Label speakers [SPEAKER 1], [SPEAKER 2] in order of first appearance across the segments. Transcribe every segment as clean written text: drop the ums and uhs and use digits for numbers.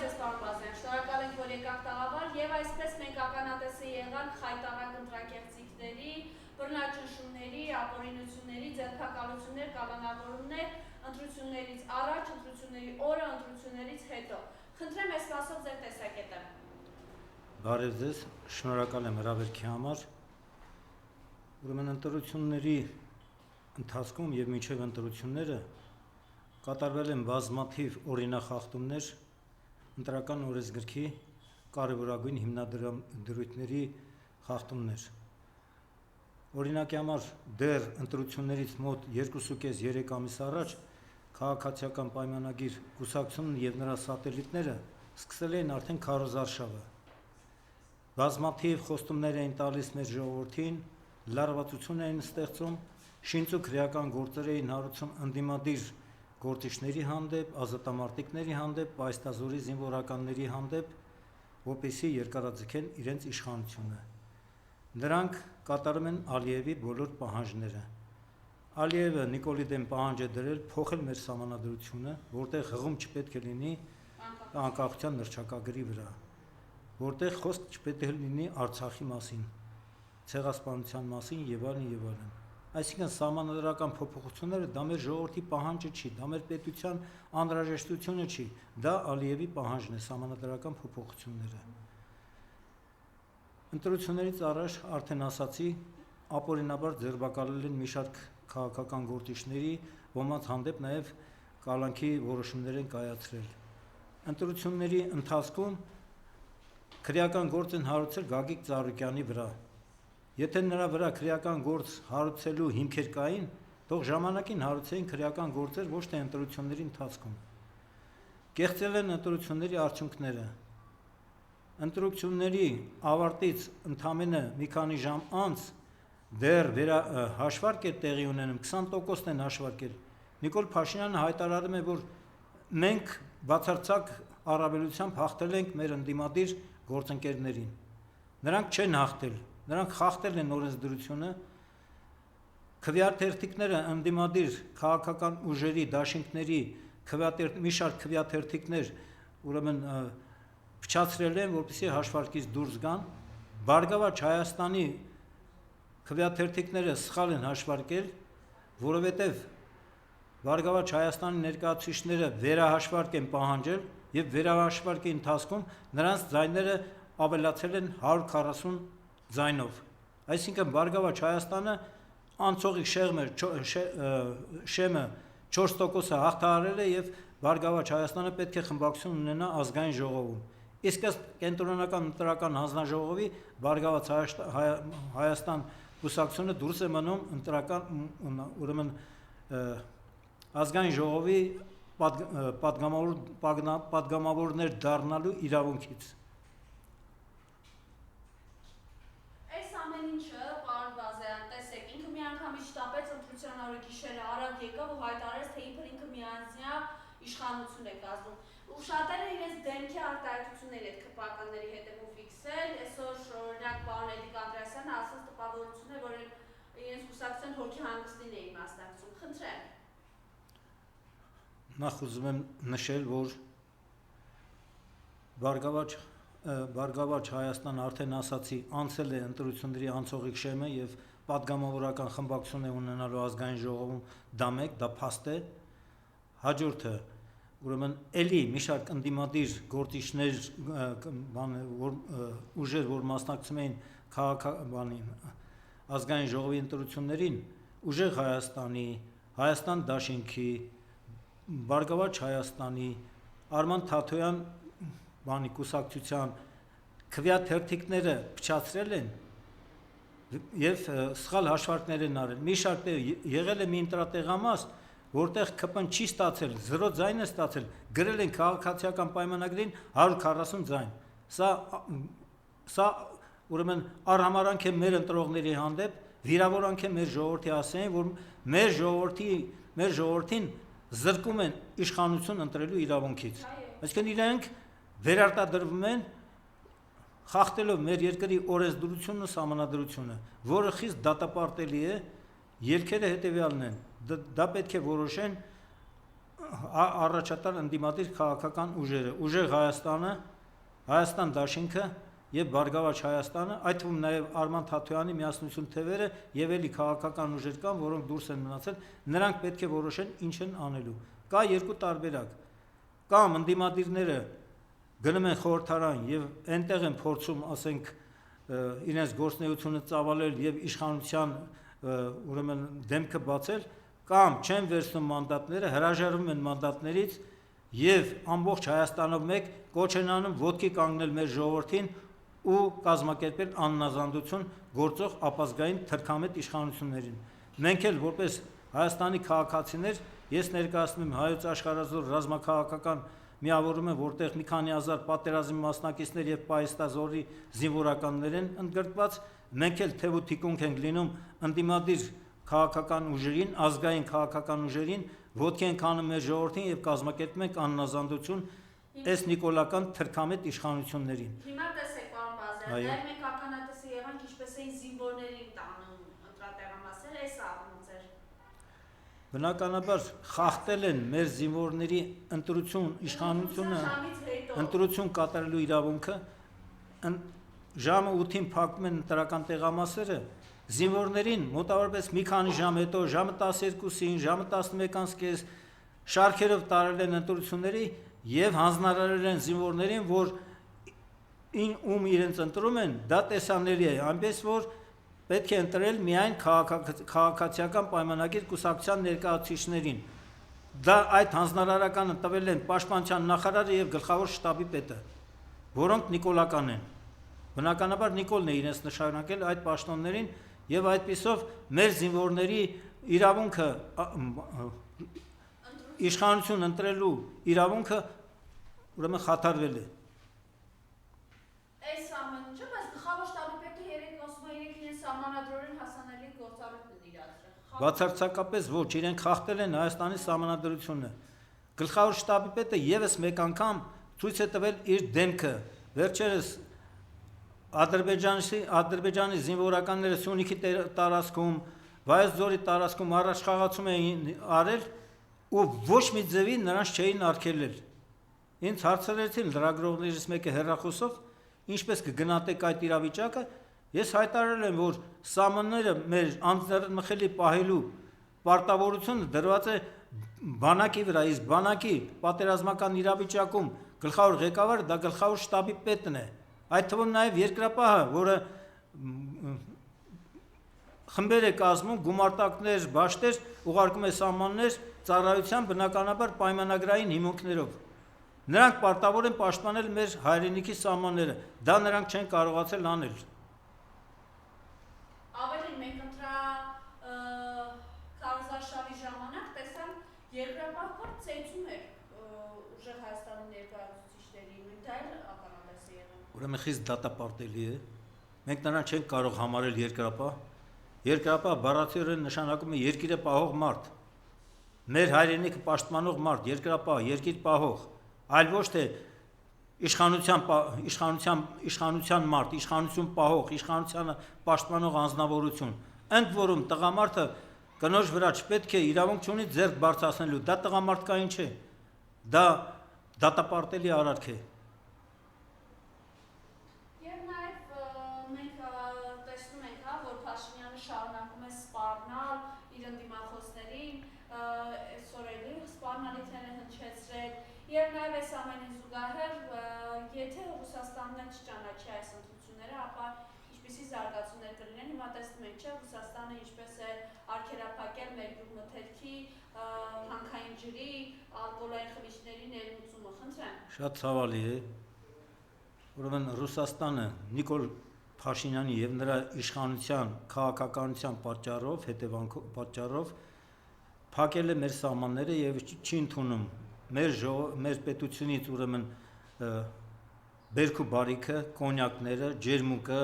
[SPEAKER 1] ձեզ պարոն Բազյան, շնորհակալ ենք, որ եկաք տաղավար, եւ այսպես մենք ականատեսը եղանք խայտարակ ընտրակեղծիքների, բռնաճնշումների, ապօրինությունների, ձերբակալություններ, կալանավորումներ, ընտրություններից առաջ, ընտրությունների օրը, ընտրություններից հետո։ Խնդրեմ այս մասով ձեր տեսակետը։
[SPEAKER 2] Բարև ձեզ, շնորհակալ եմ հրավերքի համար։ Ուրեմն ընտրությունների ընթացքում եւ մինչեւ ընտրությունները կատարվել են բազմաթիվ օրինախախտումներ ընտրական օրենսգրքի կարևորագույն հիմնադրույթների խախտումներ։ Օրինակի համար դեռ ընտրություններից մոտ 2.5-3 ամիս առաջ քաղաքացիական պայմանագիր կուսակցությունն եւ նրա սատելիտները սկսել էին արդեն քարոզարշավը։ Բազմաթիվ խոստումներ էին տալիս մեր ժողովրդին, լարվածություն էին ստեղծում, շինծու քրեական գործեր էին հարուցում ընդդիմադիր գործիչների հանդեպ, ազատամարտիկների հանդեպ, պայստազորի զինվորականների հանդեպ, որպեսզի երկարաձգեն իրենց իշխանությունը։ Նրանք կատարում են Ալիևի բոլոր պահանջները։ Ալիևը Նիկոլի դեմ պահանջ է դրել փոխել մեր սահմանադրությունը, որտեղ հղում չպետք է լինի անկախության նռչակագրի վրա, որտեղ խոսք չպետք է լինի Արցախի մասին, ցեղասպանության մասին եւ այլն եւ այլն։ Այսինքն սահմանադրական փոփոխությունները դա մեր ժողովրդի պահանջը չի, դա մեր պետության անհրաժեշտությունը չի, դա Ալիևի պահանջն է սահմանադրական փոփոխությունները։ Ընտրություններից առաջ արդեն ասացի, ապօրինաբար ձերբակալել են մի շարք քաղաքական գործիչների, ոմանց հանդեպ նաև կալանքի որոշումներ են կայացրել։ Ընտրությունների ընթացքում քրեական գործ են հարուցել Գագիկ Ծառուկյանի վրա։ Եթե նրա վրա քրեական գործ հարուցելու հիմքեր կային, թող ժամանակին հարուցեին քրեական գործեր ոչ թե ընտրությունների ընթացքում։ Կեղծել են ընտրությունների արդյունքները։ Ընտրությունների ավարտից ընդամենը մի քանի ժամ անց դեռ հաշվարկ է տեղի ունենում, 20%-ն են հաշվարկել։ Նիկոլ Փաշինյանը հայտարարում է, որ մենք բացարձակ առավելությամբ հաղթել ենք մեր ընդդիմադիր գործընկերներին։ Նրանք չեն հաղթել, նրանք խախտել են օրենսդրությունը, քվեաթերթիկները ընդդիմադիր քաղաքական ուժերի, դաշինքների մի շարք քվեաթերթիկներ ուրեմն փչացրել են, որպեսզի հաշվարկից դուրս գան։ Բարգավաճ Հայաստանի քվեաթերթիկները սխալ են հաշվարկել, որովհետև Բարգավաճ Հայաստանի ներկայացուցիչները վերահաշվարկ են պահանջել եւ վերահաշվարկի ընթացքում նրանց ձայները ավելացել են 140 ձայնով։ Այսինքն Բարգավաճ Հայաստանը անցողիկ շեմը 4%-ը հաղթահարել է եւ Բարգավաճ Հայաստանը պետք է խմբակցություն ունենա ազգային ժողովում։ Իսկ ըստ կենտրոնական ընտրական հանձնաժողովի Բարգավաճ Հայաստան կուսակցությունը դուրս է մնում ընտրական ուրեմն ազգային ժողովի պատգամավորներ դառնալու իրավունքից։
[SPEAKER 1] Այս ամեն ինչը, պարոն Բազյան, տեսեք, ինքը միանգամից շտապեց ընտրության օրը գիշերը արագ եկավ ու հայտարարեց, թե ինքը միանձնյա իշխանություն է կազմում։ Ու շատերը իրենց դեմքի արտահայտությունների այդ քպականների հետևում ֆիքսել, այսօր օրինակ պարոն Էդիկ Անդրեասյանը ասաց տպավորություն է, որ իրենց կուսակցության հոգի հանգստին էին մասնակցում։ Խնդրեմ։
[SPEAKER 2] Նախ ուզում եմ նշել, որ Բարգավաճ Հայաստան արդեն ասացի, անցել է ընտրությունների անցողիկ շեմը եւ պատգամավորական խմբակցություն է ունենալու ազգային ժողովում, դա մեկ, դա փաստ է։ Հաջորդը ուրեմն էլի մի շարք ընդդիմադիր գործիչներ ուժեր, որ մասնակցում էին ազգային ժողովի ընտրություններին, ուժեղ Հայաստանի, Հայաստան դաշինքի, Բարգավաճ Հայաստանի, Արման Թաթոյան կուսակցության քվեաթերթիկները փչացրել են եւ սխալ հաշվարկներ են արել։ Մի շարք եղել է մի ընտրատեղամաս, որտեղ ԿՊ-ն չի ստացել, 0 ձայն է ստացել, գրել են քաղաքացիական պայմանագրին 140 ձայն։ Սա ուրեմն արհամարանք է մեր ընտրողների հանդեպ, վիրավորանք է մեր ժողովրդի հասցեին, որ մեր ժողովրդին զրկում են իշխանություն ընտրելու իրավունքից։ Այսինքն իրենք վերարտադրվում են խախտելով մեր երկրի օրենսդրությունը, սահմանադրությունը, որը խիստ դատապարտելի է, ելքերը հետևյալն են, դա պետք է որոշեն առաջատար ընդդիմադիր քաղաքական ուժերը, ուժեղ Հայաստանը, Հայաստան դաշինքը եւ Բարգավաճ Հայաստանը, այդ թվում նաեւ Արման Թաթոյանի միասնություն թևերը եւ էլի քաղաքական ուժեր կան, որոնք դուրս են մնացել, նրանք պետք է որոշեն ինչ են անելու։ Կա երկու տարբերակ։ Կամ ընդդիմադիրները գնում են խորհրդարան եւ այնտեղ են փորձում, ասենք, իրենց գործունեությունը ծավալել եւ իշխանության ուրեմն դեմքը բացել, կամ չեն վերցնում մանդատները, հրաժարվում են մանդատներից եւ ամբողջ Հայաստանով մեկ կոչ են անում ոտքի կանգնել մեր ժողովրդին ու կազմակերպել աննազանդություն գործող ապազգային թրքամետ իշխանություններին։ Մենք էլ որպես Հայաստանի քաղաքացիներ, ես ներկայացնում եմ Հայոց աշխարհազոր ռազմաքաղաքական միավորումը, որտեղ մի քանի հազար պատերազմի մասնակիցներ եւ պայստազորի զինվորականներ են ընդգրկված, մենք էլ թեւ ու թիկունք ենք լինում ընդդիմադիր քաղաքական ուժերին, ազգային քաղաքական ուժերին, ոտքի ենք անում մեր ժողովրդին եւ կազմակերպում ենք աննազանդություն այս նիկոլական թրքամետ իշխանություններին։
[SPEAKER 1] Հիմա տեսեք, պարոն Բազարյան, դեռ մենք ականատեսի եղանք, ինչպես էին զինվորներին տանում ընտրատեղամասեր, այս առումից էր։
[SPEAKER 2] Բնականաբար խախտել են մեր զինվորների ընտրություն, իշխանությունը, ընտրություն կատարելու իրավունքը, ժամը 8-ին փակում են ընտրական տեղամասերը, զինվորներին մոտավորապես մի քանի ժամ հետո, ժամը 12-ին, ժամը 11:30 շարքերով տարել են ընտրությունների եւ հանձնարարել են զինվորներին, որ ում իրենց ընտրում են, դա տեսանելի է, այնպես որ պետք է ընտրել միայն քաղաքացիական պայմանագիր կուսակցության ներկայացուցիչներին։ Դա այդ հանձնարարականը տվել են պաշտպանության նախարարը եւ գլխավոր շտաբի պետը, որոնք նիկոլական են։ Բնականաբար Նիկոլն է իրենց նշանակել այդ պաշտոններին եւ այդպիսով մեր զինվորների իրավունքը իշխանություն ընտրելու իրավունքը ուրեմն խաթարվել է։
[SPEAKER 1] Այս ամեն ինչը, բայց գլխավոր շտաբի պետը երեք ասում է իրենք իրենց սահմանադրորեն հասանելի գործառույթ են իրացրել։
[SPEAKER 2] Բացարձակապես ոչ, իրենք խախտել են Հայաստանի սահմանադրությունը։ Գլխավոր շտաբի պետը եւս մեկ անգամ ցույց է տվել իր դեմքը։ Վերջերս Ադրբեջանի զինվորականները Սյունիքի տարածքում, Վայոց ձորի տարածքում առաջխաղացում էին արել ու ոչ մի ձևի նրանց չէին արգելել։ Ինձ հարցրեցին լրագրողներից մեկը հեռախոսով, ինչպես կգնահատեք այդ իրավիճակը, ես հայտարարել եմ, որ սահմանները մեր անձեռնմխելի պահելու պարտավորությունը դրված է բանակի վրա, իսկ բանակի պատերազմական իրավիճակում գլխավոր ղեկավարը դա գլխավոր շտաբի պետն է։ Այդ թվում նաև երկրապահը, որը խմբեր է կազմում, գումարտակներ, բաշտեր, ուղարկում է սահմաններ ծառայության բնականաբար պայմանագրային հիմունքներով։ Նրանք պարտավոր են պաշտպանել մեր հայրենիքի սահմանները, դա նրանք չեն կարողացել անել։
[SPEAKER 1] Ավելին մենք քարոզարշավի ժամանակ տեսանք երկրապահ ծեծում էր ուժեղ Հայաստանի ներկայացուցիչներին, դա էլ ականատես է եղել։
[SPEAKER 2] Ուրեմն խիստ դատապարտելի է։ Մենք նրան չենք կարող համարել երկրապահ։ Երկրապահ բառացիորեն նշանակում է երկիրը պահող մարդ։ Մեր հայրենիքը պաշտպանող մարդ, երկրապահ, երկիր պահող, այլ ոչ թե իշխանության մարդ, իշխանություն պահող, իշխանությանը պաշտպանող անձնավորություն։ Ընդ որում տղամարդը կնոջ վրա չպետք է իրավունք չունի ձեռք բարձրացնելու, դա տղամարդկային չէ։ Դա դատապարտելի արարք է։
[SPEAKER 1] Եվ նաև մենք տեսնում ենք, որ Փաշինյանը շարունակում է սպառնալ իր ընդդիմախոսներին, այսօր էլի սպառնալիքներ է հնչեցրել, եւ նաև այս ամենին զուգահեռ, եթե Ռուսաստանն չճանաչի այս ընտրությունները, ապա ինչպիսի զարգացումներ կլինեն, հիմա տեսնում ենք, չէ, Ռուսաստանը ինչպես է արգելափակել մեր գյուղմթերքի, հանքային ջրի, ալկոհոլային խմիչքների ներմուծումը, խնդրեմ։
[SPEAKER 2] Շատ ցավալի է։ Ուրեմն Ռուսաստանը Նիկոլ Փաշինյանի եւ նրա իշխանության քաղաքականության պատճառով փակել է մեր սահմանները եւ չի ընդունում մեր պետությունից ուրեմն բերքու բարիքը, կոնյակները, ջերմուկը,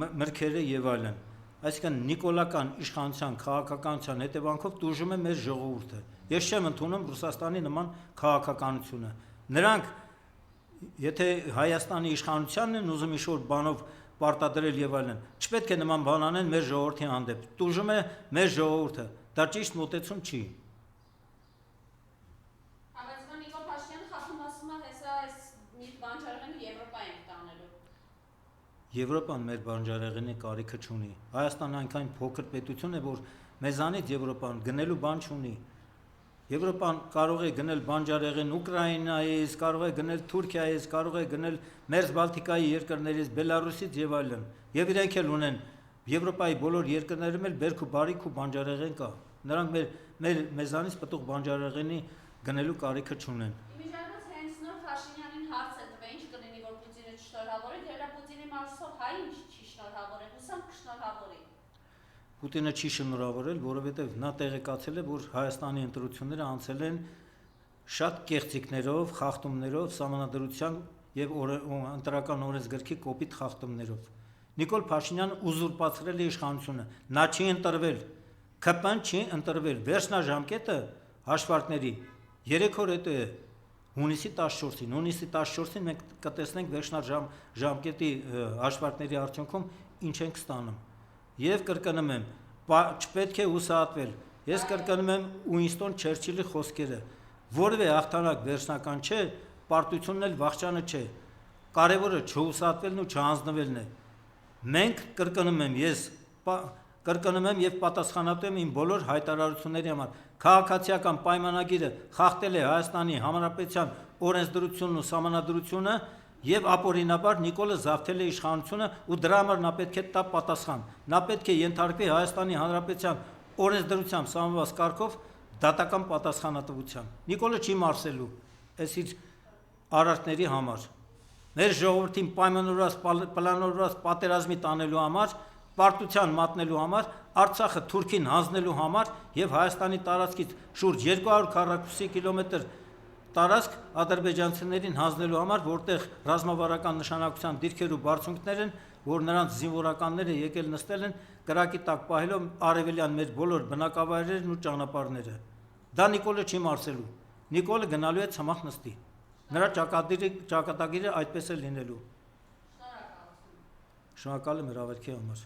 [SPEAKER 2] մրգերը եւ այլն։ Այսինքն նիկոլական իշխանության քաղաքականության հետևանքով տուժում է մեր ժողովուրդը։ Ես չեմ ընդունում Ռուսաստանի նման քաղաքականությունը։ Նրանք եթե Հայաստանի իշխանությանն են ուզում ինչ-որ բանով պարտադրել եւ այլն, չպետք է նման բան անեն մեր ժողովրդի հանդեպ։ Տուժում է մեր ժողովուրդը։ Դա ճիշտ մոտեցում չի։ Եվրոպան մեր բանջարեղենի կարիքը չունի։ Հայաստանը այնքան փոքր պետություն է, որ մեզանից Եվրոպան գնելու բան չունի։ Եվրոպան կարող է գնել բանջարեղեն Ուկրաինայից, կարող է գնել Թուրքիայից, կարող է գնել Մերձ Բալտիկայի երկրներից, Բելարուսից եւ այլն։ Եվ իրենք էլ ունեն Եվրոպայի բոլոր երկրներում էլ բերք ու բարիք ու բանջարեղեն կա։ Նրանք մեզանից պտուղ բանջարեղենի գնելու կարիքը չունեն։
[SPEAKER 1] Իմիջիայնոց հենց նոր Փաշինյանին հարց է տվել, ինչ կլինի, որ Պուտինը չշնորհավորի, դեռ Պուտինի մասով հային չի շնորհավորել, հուսամ կշնորհավորի։
[SPEAKER 2] Պուտինը չի շնորհավորել, որովհետև նա տեղեկացել է, որ Հայաստանի ընտրությունները անցել են շատ կեղծիքներով, խախտումներով, սահմանադրության եւ ընտրական օրենսգրքի կոպիտ խախտումներով։ Նիկոլ Փաշինյանը ուզուրպացրել է իշխանությունը, նա չի ընտրվել, ԿՊ-ն չի ընտրվել, վերջնաժամկետը հաշվարկների 3 օր հետո է հունիսի 14-ին մենք կտեսնենք վերջնաժամկետի հաշվարկների արդյունքում ինչ ենք ստանում։ Եվ կրկնում եմ, չպետք է հուսահատվել։ Ես կրկնում եմ Ուինստոն Չերչիլի խոսքերը, որևէ հաղթանակ վերջնական չէ, պարտությունն էլ վախճանը չէ։ Կարևորը չհուսահատվելն ու չհանձնվելն է։ Մենք կրկնում եմ, ես կրկնում եմ եւ պատասխանատու եմ իմ բոլոր հայտարարությունների համար։ Քաղաքացիական պայմանագիրը խախտել է Հայաստանի Հանրապետության օրենսդրությունն ու սահմանադրությունը եւ ապօրինաբար Նիկոլը զավթել է իշխանությունը ու դրա համար նա պետք է տա պատասխան։ Նա պետք է ենթարկվի Հայաստանի Հանրապետության օրենսդրությամբ սահմանված կարգով դատական պատասխանատվության։ Նիկոլը չի մարսելու այս իր արարքների համար։ Մեր ժողովրդին պայմանավորված պլանավորված պատերազմի տանելու համար, պարտության մատնելու համար, Արցախը Թուրքին հանձնելու համար եւ Հայաստանի տարածքից շուրջ 200 քառակուսի կիլոմետր տարածք ադրբեջանցիներին հանձնելու համար, որտեղ ռազմավարական նշանակության դիրքեր ու բարձունքներ են, որ նրանց զինվորականները եկել նստել են կրակի տակ պահելով արևելյան մեր բոլոր բնակավայրերն ու ճանապարհները։ Դա Նիկոլը չի մարսելու։ Նիկոլը գնալու է ցամաք նստի։ Նրա ճակատագիրը այդպես է լինելու։
[SPEAKER 1] Շնորհակալություն։
[SPEAKER 2] Շնորհակալ եմ հրավերքի համար։